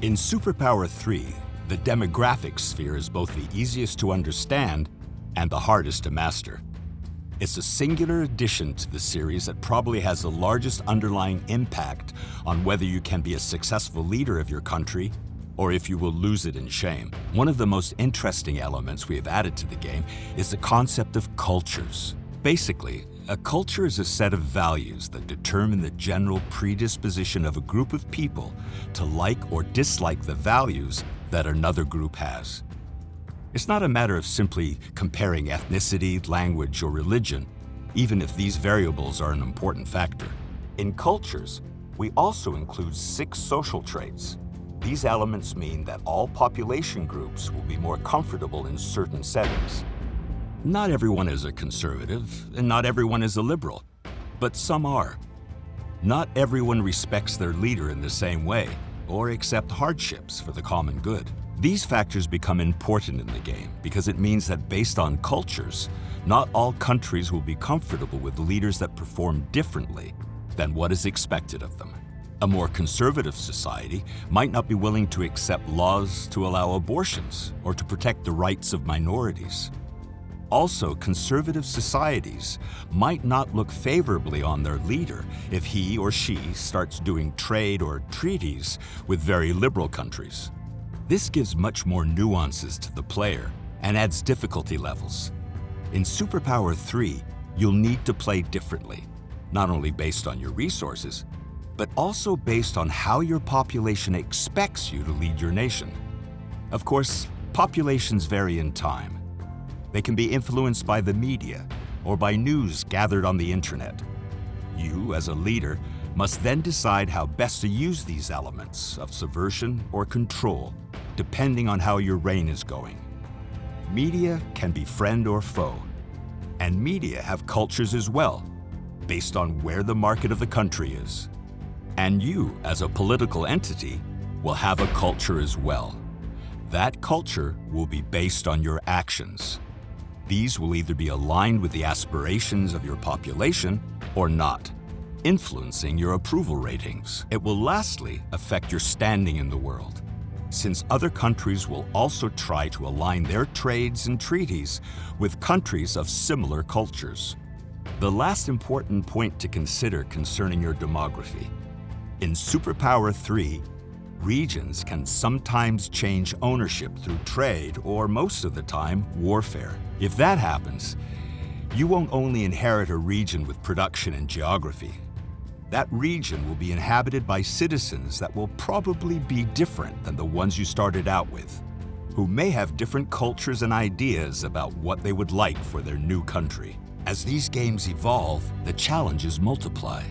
In SuperPower 3, the demographic sphere is both the easiest to understand and the hardest to master. It's a singular addition to the series that probably has the largest underlying impact on whether you can be a successful leader of your country or if you will lose it in shame. One of the most interesting elements we have added to the game is the concept of cultures. Basically, a culture is a set of values that determine the general predisposition of a group of people to like or dislike the values that another group has. It's not a matter of simply comparing ethnicity, language, or religion, even if these variables are an important factor. In cultures, we also include 6 social traits. These elements mean that all population groups will be more comfortable in certain settings. Not everyone is a conservative, and not everyone is a liberal, but some are. Not everyone respects their leader in the same way, or accept hardships for the common good. These factors become important in the game because it means that based on cultures, not all countries will be comfortable with leaders that perform differently than what is expected of them. A more conservative society might not be willing to accept laws to allow abortions or to protect the rights of minorities. Also, conservative societies might not look favorably on their leader if he or she starts doing trade or treaties with very liberal countries. This gives much more nuances to the player and adds difficulty levels. In SuperPower 3, you'll need to play differently, not only based on your resources, but also based on how your population expects you to lead your nation. Of course, populations vary in time. They can be influenced by the media or by news gathered on the internet. You, as a leader, must then decide how best to use these elements of subversion or control, depending on how your reign is going. Media can be friend or foe, and media have cultures as well, based on where the market of the country is. And you, as a political entity, will have a culture as well. That culture will be based on your actions. These will either be aligned with the aspirations of your population or not, influencing your approval ratings. It will lastly affect your standing in the world, since other countries will also try to align their trades and treaties with countries of similar cultures. The last important point to consider concerning your demography. In SuperPower 3, regions can sometimes change ownership through trade or, most of the time, warfare. If that happens, you won't only inherit a region with production and geography. That region will be inhabited by citizens that will probably be different than the ones you started out with, who may have different cultures and ideas about what they would like for their new country. As these games evolve, the challenges multiply.